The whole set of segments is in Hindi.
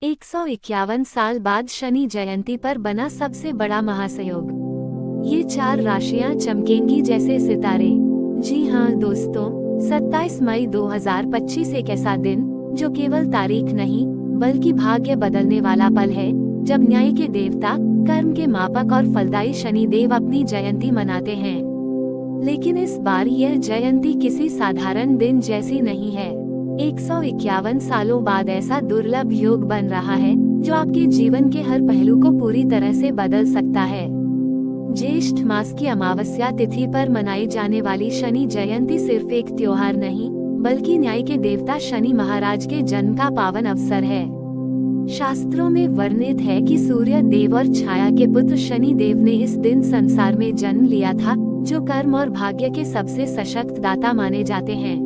151 साल बाद शनि जयंती पर बना सबसे बड़ा महासयोग। ये 4 राशियां चमकेंगी जैसे सितारे। जी हाँ दोस्तों, 27 मई 2025 एक ऐसा दिन जो केवल तारीख नहीं बल्कि भाग्य बदलने वाला पल है, जब न्याय के देवता, कर्म के मापक और फलदायी शनि देव अपनी जयंती मनाते हैं। लेकिन इस बार यह जयंती किसी साधारण दिन जैसी नहीं है। 151 सालों बाद ऐसा दुर्लभ योग बन रहा है जो आपके जीवन के हर पहलू को पूरी तरह से बदल सकता है। ज्येष्ठ मास की अमावस्या तिथि पर मनाई जाने वाली शनि जयंती सिर्फ एक त्योहार नहीं, बल्कि न्याय के देवता शनि महाराज के जन्म का पावन अवसर है। शास्त्रों में वर्णित है कि सूर्य देव और छाया के पुत्र शनि देव ने इस दिन संसार में जन्म लिया था, जो कर्म और भाग्य के सबसे सशक्त दाता माने जाते हैं।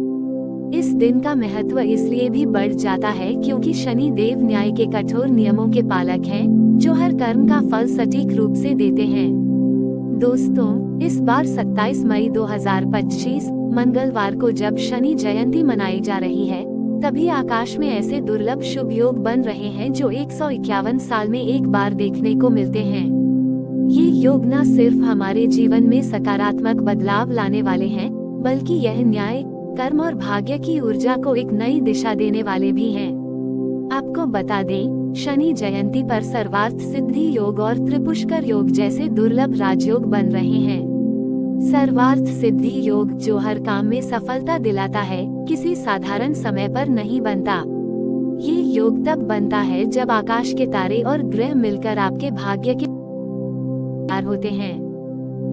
इस दिन का महत्व इसलिए भी बढ़ जाता है क्योंकि शनि देव न्याय के कठोर नियमों के पालक हैं, जो हर कर्म का फल सटीक रूप से देते हैं। दोस्तों, इस बार 27 मई 2025 मंगलवार को जब शनि जयंती मनाई जा रही है, तभी आकाश में ऐसे दुर्लभ शुभ योग बन रहे हैं जो 151 साल में एक बार देखने को मिलते हैं। ये योग न सिर्फ हमारे जीवन में सकारात्मक बदलाव लाने वाले हैं, बल्कि यह न्याय, कर्म और भाग्य की ऊर्जा को एक नई दिशा देने वाले भी हैं। आपको बता दें, शनि जयंती पर सर्वार्थ सिद्धि योग और त्रिपुष्कर योग जैसे दुर्लभ राजयोग बन रहे हैं। सर्वार्थ सिद्धि योग जो हर काम में सफलता दिलाता है, किसी साधारण समय पर नहीं बनता। ये योग तब बनता है जब आकाश के तारे और ग्रह मिलकर आपके भाग्य के होते हैं।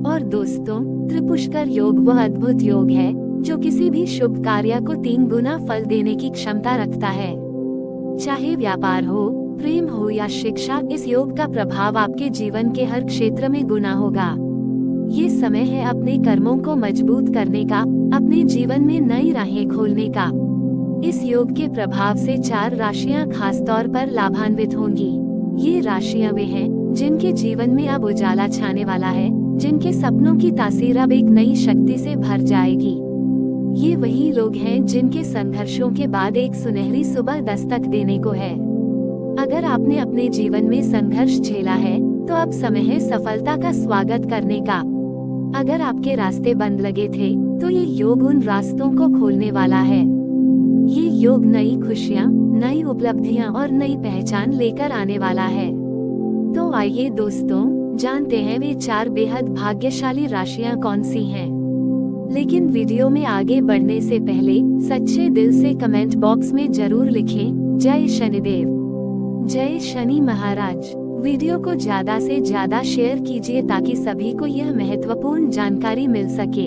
और दोस्तों, त्रिपुष्कर योग वह अद्भुत योग है जो किसी भी शुभ कार्य को 3 गुना फल देने की क्षमता रखता है। चाहे व्यापार हो, प्रेम हो या शिक्षा, इस योग का प्रभाव आपके जीवन के हर क्षेत्र में गुना होगा। ये समय है अपने कर्मों को मजबूत करने का, अपने जीवन में नई राहें खोलने का। इस योग के प्रभाव से 4 राशियां खास तौर पर लाभान्वित होंगी। ये राशियां वे हैं जिनके जीवन में अब उजाला छाने वाला है, जिनके सपनों की तासीर अब एक नई शक्ति से भर जाएगी। ये वही लोग हैं जिनके संघर्षों के बाद एक सुनहरी सुबह दस्तक देने को है। अगर आपने अपने जीवन में संघर्ष झेला है, तो अब समय है सफलता का स्वागत करने का। अगर आपके रास्ते बंद लगे थे, तो ये योग उन रास्तों को खोलने वाला है। ये योग नई खुशियाँ, नई उपलब्धियाँ और नई पहचान लेकर आने वाला है। तो आइए दोस्तों, जानते हैं वे 4 बेहद भाग्यशाली राशियाँ कौन सी हैं। लेकिन वीडियो में आगे बढ़ने से पहले सच्चे दिल से कमेंट बॉक्स में जरूर लिखें, जय शनिदेव, जय शनि महाराज। वीडियो को ज्यादा से ज्यादा शेयर कीजिए ताकि सभी को यह महत्वपूर्ण जानकारी मिल सके।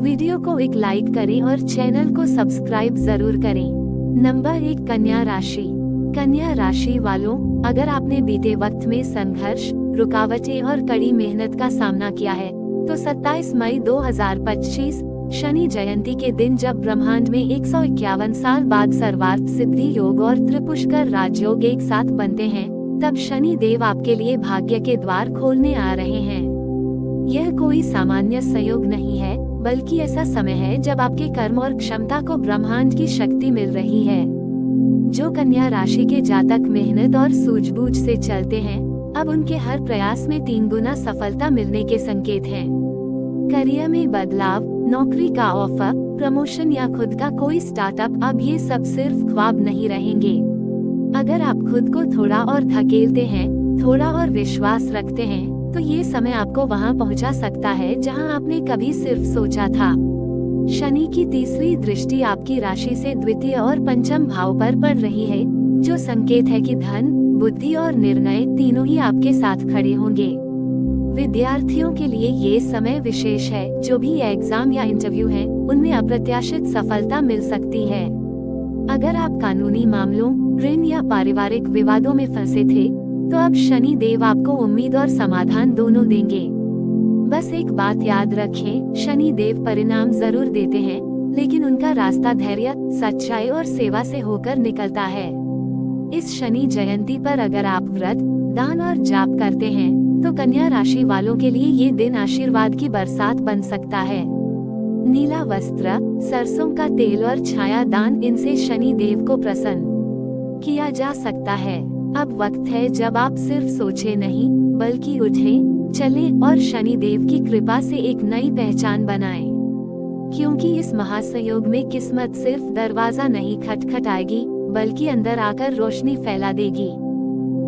वीडियो को एक लाइक करें और चैनल को सब्सक्राइब जरूर करें। नंबर 1, कन्या राशि। कन्या राशि वालों, अगर आपने बीते वक्त में संघर्ष, रुकावटें और कड़ी मेहनत का सामना किया है, तो 27 मई 2025 शनि जयंती के दिन जब ब्रह्मांड में 151 साल बाद सर्वार्थ सिद्धि योग और त्रिपुष्कर राजयोग एक साथ बनते हैं, तब शनि देव आपके लिए भाग्य के द्वार खोलने आ रहे हैं। यह कोई सामान्य संयोग नहीं है, बल्कि ऐसा समय है जब आपके कर्म और क्षमता को ब्रह्मांड की शक्ति मिल रही है। जो कन्या राशि के जातक मेहनत और सूझबूझ से चलते हैं, अब उनके हर प्रयास में 3 गुना सफलता मिलने के संकेत हैं। करियर में बदलाव, नौकरी का ऑफर, प्रमोशन या खुद का कोई स्टार्टअप, अब ये सब सिर्फ ख्वाब नहीं रहेंगे। अगर आप खुद को थोड़ा और धकेलते हैं, थोड़ा और विश्वास रखते हैं, तो ये समय आपको वहां पहुंचा सकता है जहां आपने कभी सिर्फ सोचा था। शनि की तीसरी दृष्टि आपकी राशि से द्वितीय और पंचम भाव पर पड़ रही है, जो संकेत है कि धन, बुद्धि और निर्णय तीनों ही आपके साथ खड़े होंगे। विद्यार्थियों के लिए ये समय विशेष है। जो भी एग्जाम या इंटरव्यू है, उनमें अप्रत्याशित सफलता मिल सकती है। अगर आप कानूनी मामलों, ऋण या पारिवारिक विवादों में फंसे थे, तो अब शनि देव आपको उम्मीद और समाधान दोनों देंगे। बस एक बात याद रखें, शनि देव परिणाम जरूर देते हैं, लेकिन उनका रास्ता धैर्य, सच्चाई और सेवा से होकर निकलता है। इस शनि जयंती पर अगर आप व्रत, दान और जाप करते हैं, तो कन्या राशि वालों के लिए ये दिन आशीर्वाद की बरसात बन सकता है। नीला वस्त्र, सरसों का तेल और छाया दान, इनसे शनि देव को प्रसन्न किया जा सकता है। अब वक्त है जब आप सिर्फ सोचे नहीं, बल्कि उठे, चले और शनि देव की कृपा से एक नई पहचान बनाएं। क्योंकि इस महासंयोग में किस्मत सिर्फ दरवाजा नहीं खटखटाएगी, बल्कि अंदर आकर रोशनी फैला देगी।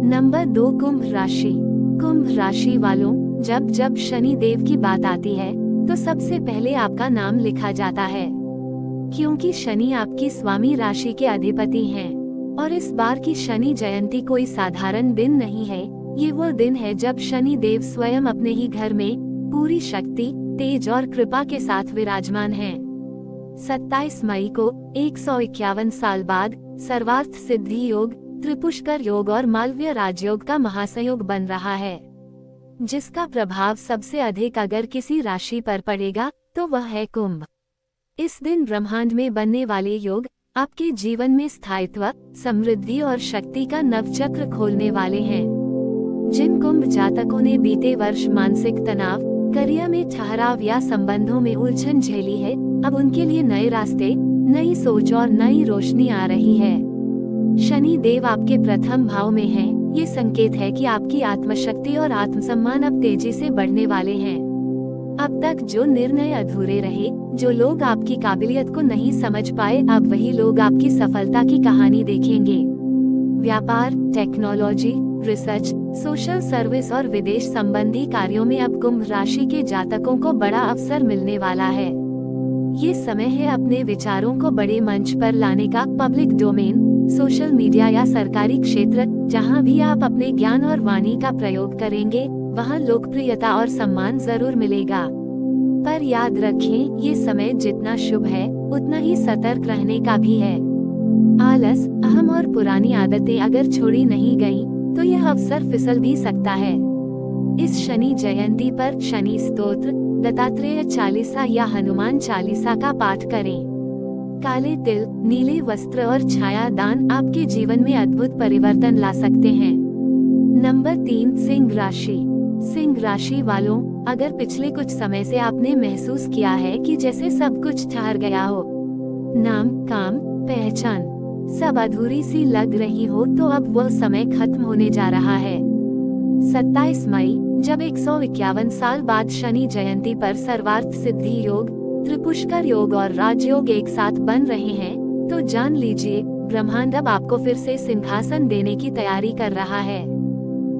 नंबर 2, कुंभ राशि। कुंभ राशि वालों, जब जब शनि देव की बात आती है तो सबसे पहले आपका नाम लिखा जाता है, क्योंकि शनि आपकी स्वामी राशि के अधिपति हैं। और इस बार की शनि जयंती कोई साधारण दिन नहीं है। ये वो दिन है जब शनि देव स्वयं अपने ही घर में पूरी शक्ति, तेज और कृपा के साथ विराजमान हैं। 27 मई को 151 साल बाद सर्वार्थ सिद्धि योग, त्रिपुष्कर योग और मालव्य राजयोग का महासंयोग बन रहा है, जिसका प्रभाव सबसे अधिक अगर किसी राशि पर पड़ेगा तो वह है कुंभ। इस दिन ब्रह्मांड में बनने वाले योग आपके जीवन में स्थायित्व, समृद्धि और शक्ति का नवचक्र खोलने वाले हैं। जिन कुंभ जातकों ने बीते वर्ष मानसिक तनाव, करियर में ठहराव या संबंधों में उलझन झेली है, अब उनके लिए नए रास्ते, नई सोच और नई रोशनी आ रही है। शनि देव आपके प्रथम भाव में हैं। ये संकेत है कि आपकी आत्मशक्ति और आत्मसम्मान अब तेजी से बढ़ने वाले हैं। अब तक जो निर्णय अधूरे रहे, जो लोग आपकी काबिलियत को नहीं समझ पाए, अब वही लोग आपकी सफलता की कहानी देखेंगे। व्यापार, टेक्नोलॉजी, रिसर्च, सोशल सर्विस और विदेश संबंधी कार्यों में अब कुंभ राशि के जातकों को बड़ा अवसर मिलने वाला है। ये समय है अपने विचारों को बड़े मंच पर लाने का। पब्लिक डोमेन, सोशल मीडिया या सरकारी क्षेत्र, जहां भी आप अपने ज्ञान और वाणी का प्रयोग करेंगे, वहां लोकप्रियता और सम्मान जरूर मिलेगा। पर याद रखें, ये समय जितना शुभ है, उतना ही सतर्क रहने का भी है। आलस, अहम और पुरानी आदतें अगर छोड़ी नहीं गईं, तो यह अवसर फिसल भी सकता है। इस शनि जयंती पर शनि स्तोत्र, दत्तात्रेय चालीसा या हनुमान चालीसा का पाठ करें। काले तिल, नीले वस्त्र और छाया दान आपके जीवन में अद्भुत परिवर्तन ला सकते हैं। नंबर 3, सिंह राशि। सिंह राशि वालों, अगर पिछले कुछ समय से आपने महसूस किया है कि जैसे सब कुछ ठहर गया हो, नाम, काम, पहचान सब अधूरी सी लग रही हो, तो अब वह समय खत्म होने जा रहा है। 27 मई, जब 151 साल बाद शनि जयंती पर सर्वार्थ सिद्धि योग, त्रिपुष्कर योग और राजयोग एक साथ बन रहे हैं, तो जान लीजिए ब्रह्मांड अब आपको फिर से सिंहासन देने की तैयारी कर रहा है।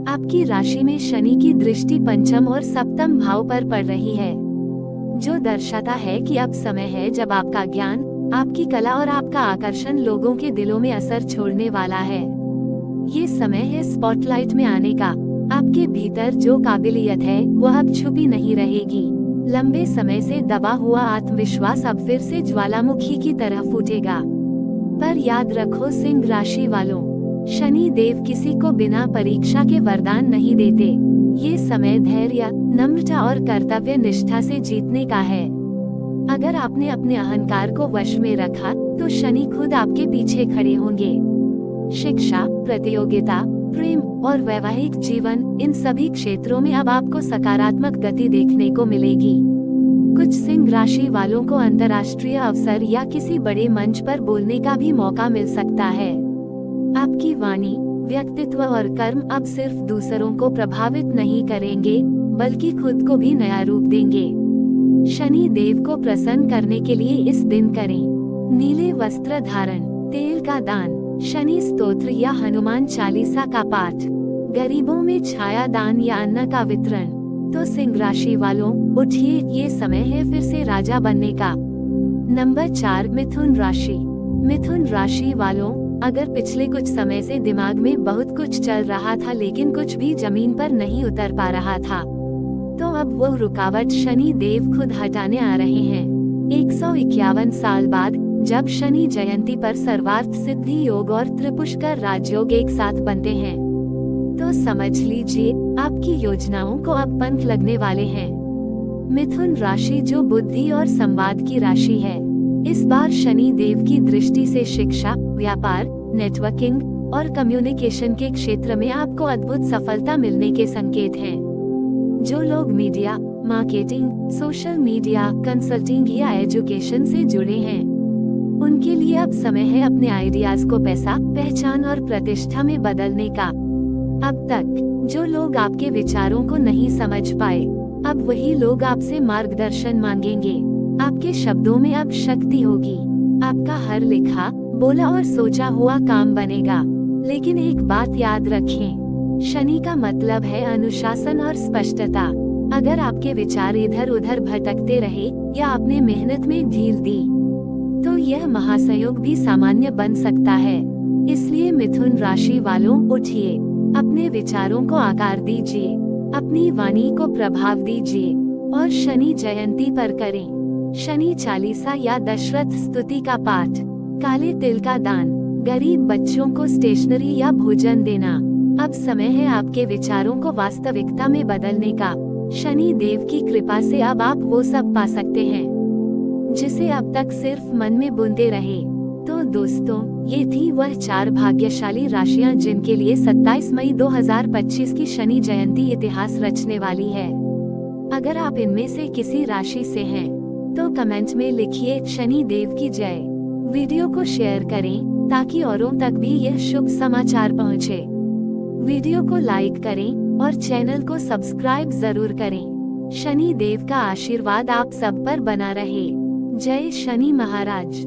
आपकी राशि में शनि की दृष्टि पंचम और सप्तम भाव पर पड़ रही है, जो दर्शाता है कि अब समय है जब आपका ज्ञान, आपकी कला और आपका आकर्षण लोगों के दिलों में असर छोड़ने वाला है। ये समय है स्पॉटलाइट में आने का। आपके भीतर जो काबिलियत है वह अब छुपी नहीं रहेगी। लंबे समय से दबा हुआ आत्मविश्वास अब फिर से ज्वालामुखी की तरह फूटेगा। पर याद रखो सिंह राशि वालों, शनि देव किसी को बिना परीक्षा के वरदान नहीं देते। ये समय धैर्य, नम्रता और कर्तव्य निष्ठा से जीतने का है। अगर आपने अपने अहंकार को वश में रखा, तो शनि खुद आपके पीछे खड़े होंगे। शिक्षा, प्रतियोगिता, प्रेम और वैवाहिक जीवन, इन सभी क्षेत्रों में अब आपको सकारात्मक गति देखने को मिलेगी। कुछ सिंह राशि वालों को अंतर्राष्ट्रीय अवसर या किसी बड़े मंच पर बोलने का भी मौका मिल सकता है। आपकी वाणी, व्यक्तित्व और कर्म अब सिर्फ दूसरों को प्रभावित नहीं करेंगे, बल्कि खुद को भी नया रूप देंगे। शनि देव को प्रसन्न करने के लिए इस दिन करें नीले वस्त्र धारण, तेल का दान, शनि स्तोत्र या हनुमान चालीसा का पाठ, गरीबों में छाया दान या अन्न का वितरण। तो सिंह राशि वालों, उठिए, ये समय है फिर से राजा बनने का। नंबर 4, मिथुन राशि। मिथुन राशि वालों, अगर पिछले कुछ समय से दिमाग में बहुत कुछ चल रहा था लेकिन कुछ भी जमीन पर नहीं उतर पा रहा था, तो अब वो रुकावट शनि देव खुद हटाने आ रहे हैं। 151 साल बाद जब शनि जयंती पर सर्वार्थ सिद्धि योग और त्रिपुष्कर राजयोग एक साथ बनते हैं, तो समझ लीजिए आपकी योजनाओं को अब पंख लगने वाले हैं। मिथुन राशि जो बुद्धि और संवाद की राशि है, इस बार शनि देव की दृष्टि से शिक्षा, व्यापार, नेटवर्किंग और कम्युनिकेशन के क्षेत्र में आपको अद्भुत सफलता मिलने के संकेत हैं। जो लोग media, marketing, social media, consulting या एजुकेशन से जुड़े हैं, उनके लिए अब समय है अपने आइडियाज को पैसा, पहचान और प्रतिष्ठा में बदलने का। अब तक जो लोग आपके विचारों को नहीं समझ पाए, अब वही लोग आपसे मार्गदर्शन मांगेंगे। आपके शब्दों में अब शक्ति होगी। आपका हर लिखा, बोला और सोचा हुआ काम बनेगा। लेकिन एक बात याद रखें, शनि का मतलब है अनुशासन और स्पष्टता। अगर आपके विचार इधर उधर भटकते रहे या आपने मेहनत में ढील दी, तो यह महासयोग भी सामान्य बन सकता है। इसलिए मिथुन राशि वालों, उठिए, अपने विचारों को आकार दीजिए, अपनी वाणी को प्रभाव दीजिए और शनि जयंती पर करें शनि चालीसा या दशरथ स्तुति का पाठ, काले तिल का दान, गरीब बच्चों को स्टेशनरी या भोजन देना। अब समय है आपके विचारों को वास्तविकता में बदलने का। शनि देव की कृपा से अब आप वो सब पा सकते हैं जिसे अब तक सिर्फ मन में बुनते रहे। तो दोस्तों, ये थी वह 4 भाग्यशाली राशियां जिनके लिए 27 मई 2025 की शनि जयंती इतिहास रचने वाली है। अगर आप इनमें से किसी राशि से हैं, तो कमेंट में लिखिए शनि देव की जय। वीडियो को शेयर करें ताकि औरों तक भी यह शुभ समाचार पहुंचे। वीडियो को लाइक करें और चैनल को सब्सक्राइब जरूर करें। शनि देव का आशीर्वाद आप सब पर बना रहे। जय शनि महाराज।